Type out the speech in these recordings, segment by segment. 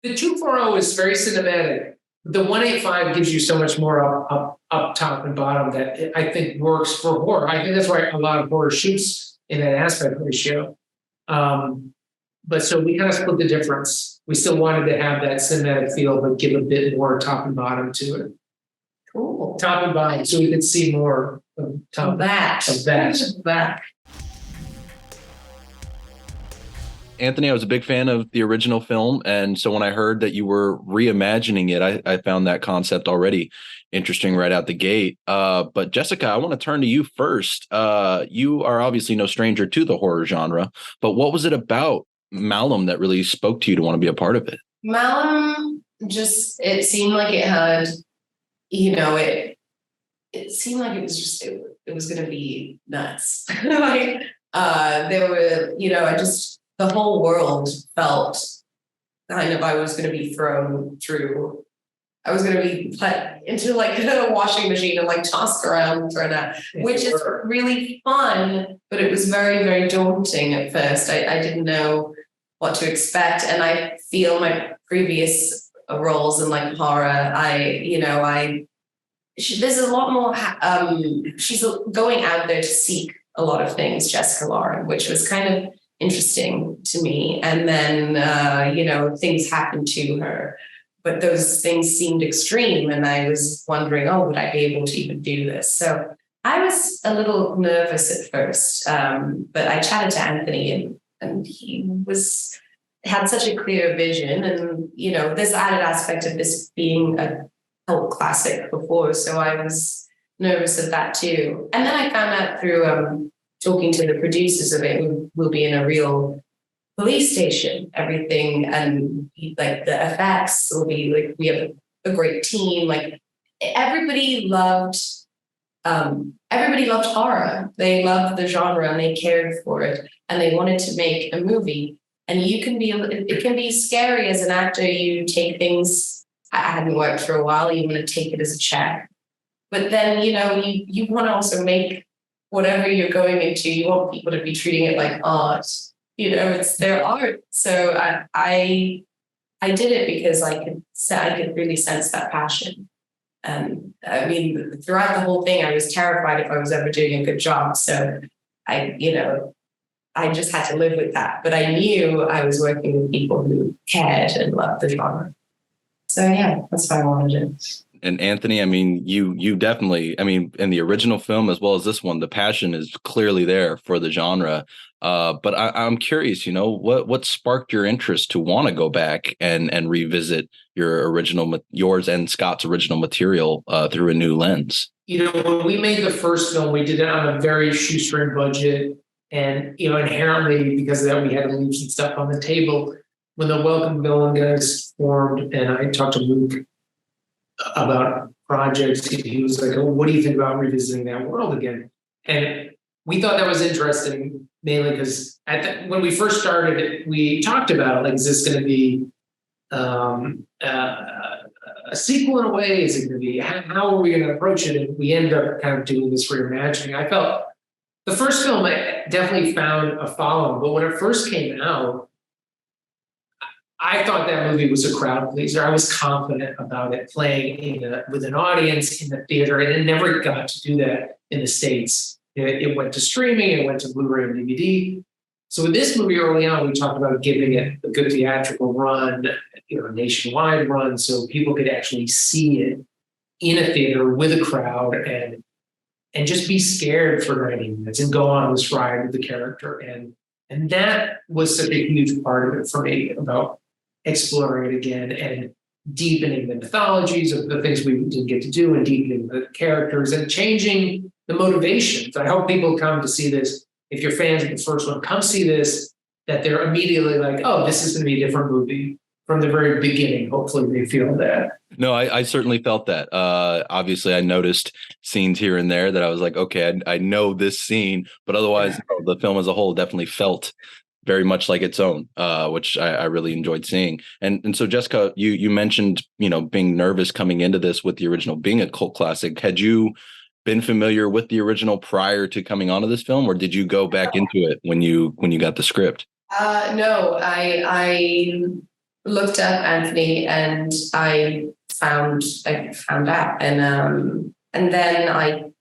The 240 is very cinematic. The 185 gives you so much more up top and bottom that I think works for horror. I think that's why a lot of horror shoots in that aspect ratio. But so we kind of split the difference. We still wanted to have that cinematic feel, but give a bit more top and bottom to it. Cool. Top and bottom, so we could see more of that. Anthony, I was a big fan of the original film. And so when I heard that you were reimagining it, I found that concept already interesting right out the gate. But Jessica, I want to turn to you first. You are obviously no stranger to the horror genre, but what was it about Malum that really spoke to you to want to be a part of it? Malum, it seemed like it had, it seemed like it was just, it was going to be nuts. There were, the whole world felt kind of, I was going to be thrown through. I was going to be put into a washing machine and tossed around and thrown out, which is really fun, but it was very, very daunting at first. I didn't know what to expect. And I feel my previous roles in horror, there's a lot more, she's going out there to seek a lot of things, Jessica Lauren, which was kind of interesting to me. And then, things happened to her, but those things seemed extreme. And I was wondering, would I be able to even do this? So I was a little nervous at first, but I chatted to Anthony and he had such a clear vision. And, this added aspect of this being a cult classic before. So I was nervous of that too. And then I found out through, talking to the producers of it, we'll be in a real police station, everything, and the effects will be we have a great team. Everybody loved horror. They loved the genre and they cared for it, and they wanted to make a movie. And it can be scary as an actor. You take things, I hadn't worked for a while, you want to take it as a check. But then, you want to also make whatever you're going into, you want people to be treating it like art. It's their art. So I did it because I could really sense that passion. And throughout the whole thing, I was terrified if I was ever doing a good job. So I just had to live with that. But I knew I was working with people who cared and loved the genre. So yeah, that's why I wanted it. And Anthony, you definitely, in the original film as well as this one, the passion is clearly there for the genre. But I'm curious, what sparked your interest to want to go back and revisit yours and Scott's original material through a new lens? When we made the first film, we did it on a very shoestring budget. And, inherently, because of that, we had to leave some stuff on the table. When the Welcome Villain guys formed and I talked to Luke about projects, he was like, what do you think about revisiting that world again? And we thought that was interesting, mainly because when we first started, we talked about, is this going to be a sequel in a way? Is it going to be, how are we going to approach it? And we ended up kind of doing this reimagining. I felt the first film definitely found a following, but when it first came out, I thought that movie was a crowd pleaser. I was confident about it playing with an audience in the theater, and it never got to do that in the States. It went to streaming, it went to Blu-ray and DVD. So with this movie early on, we talked about giving it a good theatrical run, nationwide run, so people could actually see it in a theater with a crowd and just be scared for 90 minutes and go on this ride with the character. And that was such a huge part of it for me, about exploring it again and deepening the mythologies of the things we didn't get to do, and deepening the characters and changing the motivations. I hope people come to see this. If you're fans of the first one, come see this, that they're immediately like, oh, this is going to be a different movie from the very beginning. Hopefully they feel that. No, I certainly felt that. Obviously, I noticed scenes here and there that I was like, okay, I know this scene, but otherwise, the film as a whole definitely felt very much like its own, which I really enjoyed seeing. And so, Jessica, you mentioned, being nervous coming into this with the original being a cult classic. Had you been familiar with the original prior to coming onto this film, or did you go back into it when you got the script? No, I looked up Anthony and I found out, and then I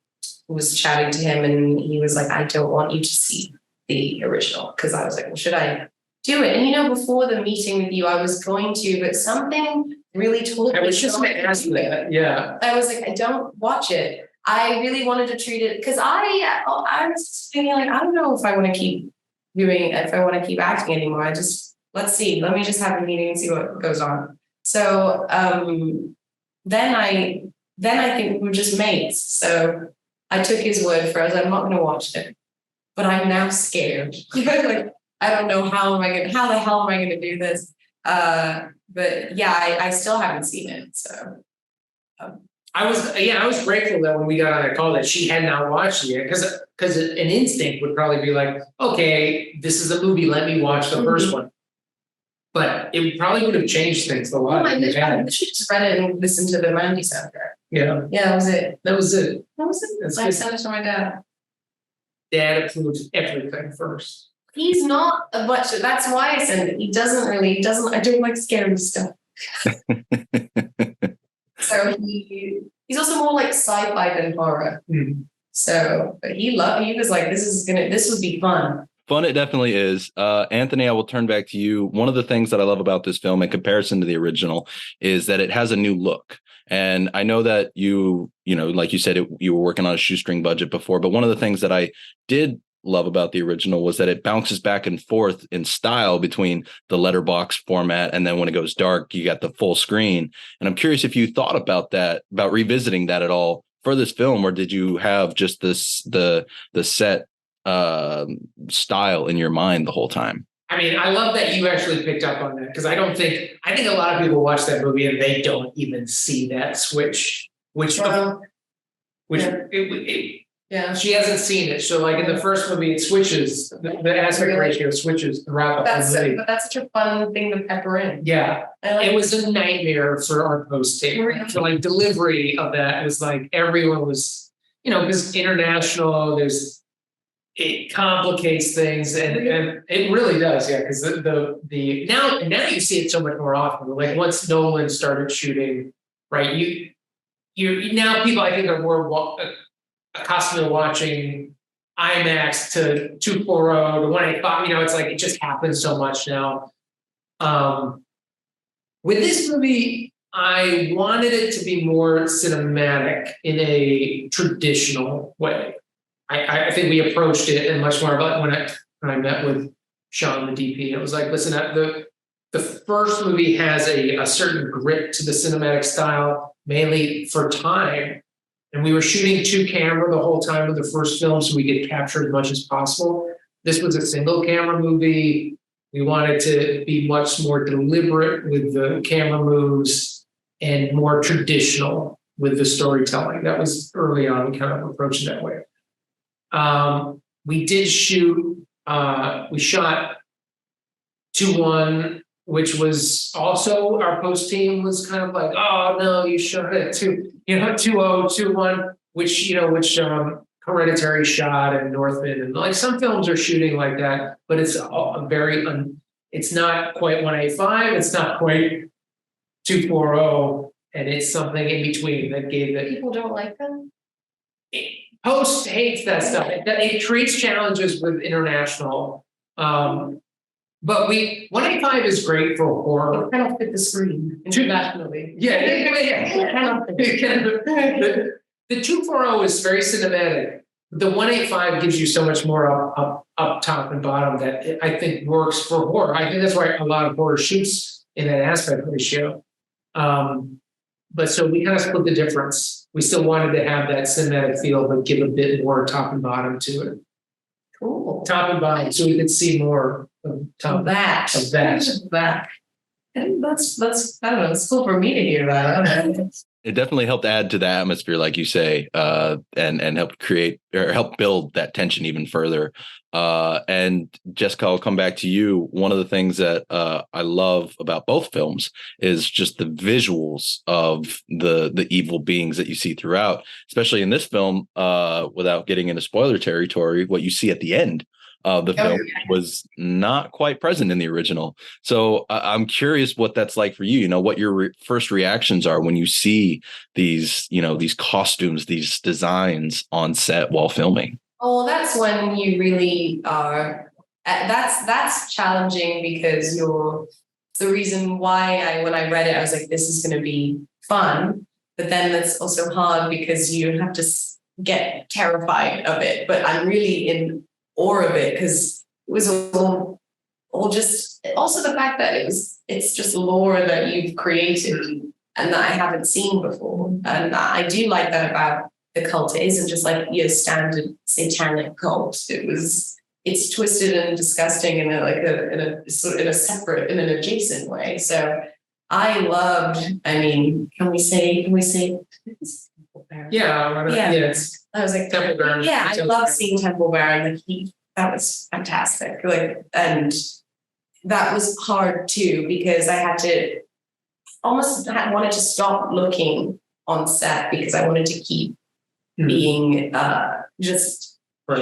was chatting to him and he was like, I don't want you to see the original, because I was like, well, should I do it? And before the meeting with you, I was going to, but something really told me. I was just going to ask you that. Yeah. I was like, I don't watch it. I really wanted to treat it because I was feeling like, I don't know if I want to keep doing, if I want to keep acting anymore. Let's see. Let me just have a meeting and see what goes on. So then I think we're just mates. So I took his word for it. I'm not going to watch it, but I'm now scared. Like, I don't know how the hell am I going to do this? But yeah, I still haven't seen it. So I was grateful that when we got on a call that she had not watched it yet, because an instinct would probably be like, okay, this is a movie, let me watch the first one. But it probably would have changed things a lot. I should just read it and listen to the Mandy soundtrack. Yeah. Yeah, that was it. That was it. That's I sent it to my dad. Dad approves everything first. He's not a bunch of, that's why I sent it. He doesn't, I don't like scary stuff. So he's also more like sci-fi than horror. Mm-hmm. So, but he was like, this would be fun. Fun, it definitely is. Anthony, I will turn back to you. One of the things that I love about this film in comparison to the original is that it has a new look. And I know that like you said, you were working on a shoestring budget before, but one of the things that I did love about the original was that it bounces back and forth in style between the letterbox format and then when it goes dark, you got the full screen. And I'm curious if you thought about revisiting that at all for this film, or did you have just the set style in your mind the whole time? I mean, I love that you actually picked up on that, because I think a lot of people watch that movie and they don't even see that switch, yeah, she hasn't seen it. So like in the first movie, it switches, the aspect ratio switches throughout the movie. But that's such a fun thing to pepper in. Yeah, it was a nightmare for our post-tape. For like delivery of that, it was like everyone was, because international, it complicates things, and it really does, yeah. Because the now you see it so much more often. Like once Nolan started shooting, right? You now people I think are more accustomed to watching IMAX to 2.4 to 1.85. It's like it just happens so much now. With this movie, I wanted it to be more cinematic in a traditional way. I think we approached it in much more about when I met with Sean, the DP. It was like, listen, the first movie has a certain grit to the cinematic style, mainly for time. And we were shooting 2-camera the whole time of the first film, so we could capture as much as possible. This was a single camera movie. We wanted to be much more deliberate with the camera moves and more traditional with the storytelling. That was early on, we kind of approached it that way. We did shoot, we shot 2-1, which was also our post team was kind of like, oh no, you shot it 2-0, 2-1, which Hereditary shot and Northman, and like some films are shooting like that, but it's it's not quite 185, it's not quite 2.40, and it's something in between that gave it. People don't like them. Post hates that stuff. It creates challenges with international. But 185 is great for horror. It cannot fit the screen internationally. Yeah. It cannot fit. The 2.40 is very cinematic. The 185 gives you so much more up top and bottom that I think works for horror. I think that's why a lot of horror shoots in that aspect ratio. But so we kind of split the difference. We still wanted to have that cinematic feel, but give a bit more top and bottom to it. Cool. Top and bottom, so we could see more of that. And that's I don't know. It's cool for me to hear that. It definitely helped add to the atmosphere, like you say, and help create or help build that tension even further. And Jessica, I'll come back to you. One of the things that I love about both films is just the visuals of the evil beings that you see throughout, especially in this film, without getting into spoiler territory, what you see at the end. of the film was not quite present in the original. So I'm curious what that's like for you. You know, what your first reactions are when you see these, you know, these costumes, these designs on set while filming. Oh, that's when you really are. That's challenging because you're the reason why when I read it, I was like, this is going to be fun. But then that's also hard because you have to get terrified of it. But I'm really in awe of it because it was all just also the fact that it's just lore that you've created and that I haven't seen before. And I do like that about the cult. It isn't just like your standard satanic cult. It's twisted and disgusting in a separate, in an adjacent way. So I loved, I mean, can we say Yeah. I was like, Temple Baron. yeah, I love seeing Temple Baron. That was fantastic. And that was hard too, because I had to wanted to stop looking on set because I wanted to keep being just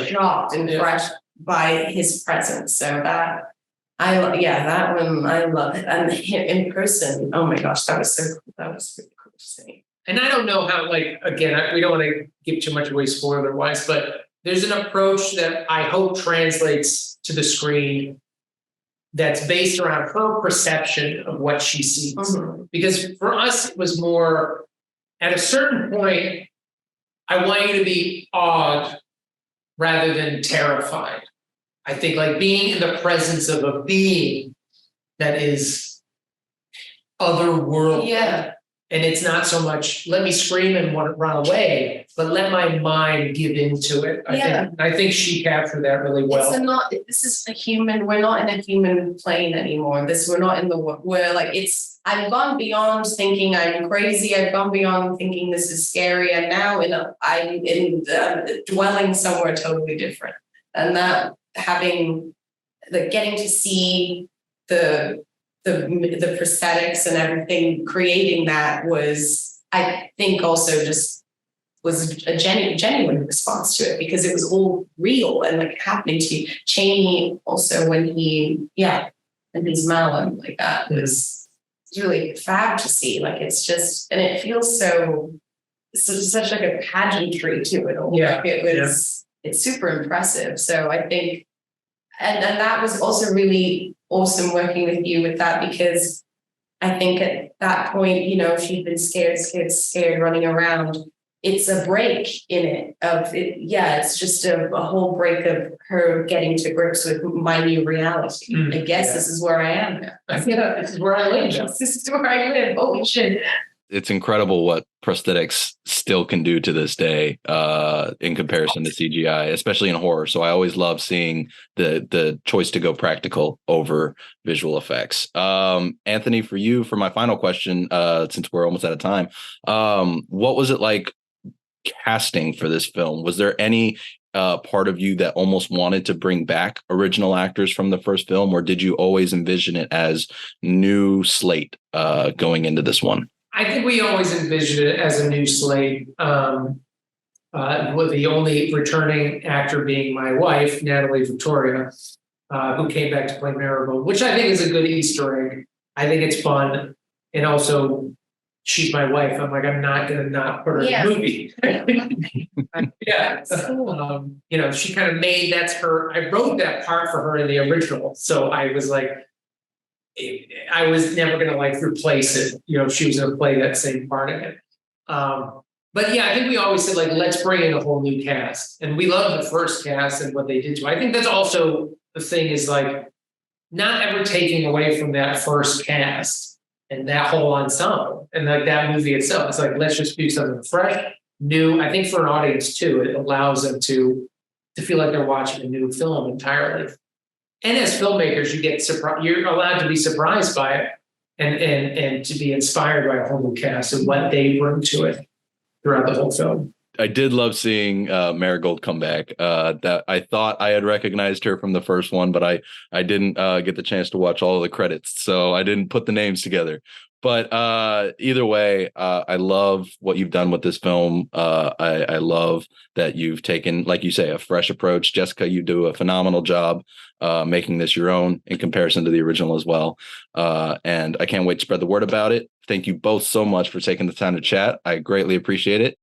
shocked and fresh by his presence. So that one I love it. And him in person, oh my gosh, that was so cool. That was really cool to see. And I don't know how, like, again, we don't want to give too much away spoiler wise, but there's an approach that I hope translates to the screen that's based around her perception of what she sees. Mm-hmm. Because for us, it was more at a certain point, I want you to be awed rather than terrified. I think like being in the presence of a being that is otherworldly. Yeah. And it's not so much, let me scream and want to run away, but let my mind give into it. I think she captured that really well. This is a human, we're not in a human plane anymore. We're not in we're like, I've gone beyond thinking I'm crazy. I've gone beyond thinking this is scary. And now I'm dwelling somewhere totally different. And that getting to see the prosthetics and everything, creating that was, I think, also just was a genuine response to it because it was all real and like happening to you. Chaney also when he's Malum, like that was really fab to see. Like it's just, and it feels such like a pageantry to it all. Yeah. Like it's super impressive. So I think, and that was also really awesome working with you with that because I think at that point, you know, she'd been scared running around. It's a break in it of it. Yeah, it's just a whole break of her getting to grips with my new reality. I guess this is where I am now. This is where I live. This is where I live. Holy shit. It's incredible what prosthetics still can do to this day in comparison to CGI, especially in horror. So I always love seeing the choice to go practical over visual effects. Anthony, for you, for my final question, since we're almost out of time, what was it like casting for this film? Was there any part of you that almost wanted to bring back original actors from the first film, or did you always envision it as new slate going into this one? I think we always envisioned it as a new slate, with the only returning actor being my wife, Natalie Victoria, who came back to play Maribel, which I think is a good Easter egg. I think it's fun. And also, she's my wife. I'm like, I'm not going to not put her in the movie. Yeah. You know, she kind of made, I wrote that part for her in the original. So I was like, I was never going to like replace it. You know, she was going to play that same part of it. But yeah, I think we always said like, let's bring in a whole new cast. And we love the first cast and what they did to it. I think that's also the thing is like, not ever taking away from that first cast and that whole ensemble and like that movie itself. It's like, let's just do something fresh, new. I think for an audience too, it allows them to feel like they're watching a new film entirely. And as filmmakers, you get surprised. You're allowed to be surprised by it, and to be inspired by a whole new cast and what they bring to it throughout the whole film. I did love seeing Marigold come back. That I thought I had recognized her from the first one, but I didn't get the chance to watch all of the credits, so I didn't put the names together. But either way, I love what you've done with this film. I love that you've taken, like you say, a fresh approach. Jessica, you do a phenomenal job making this your own in comparison to the original as well. And I can't wait to spread the word about it. Thank you both so much for taking the time to chat. I greatly appreciate it.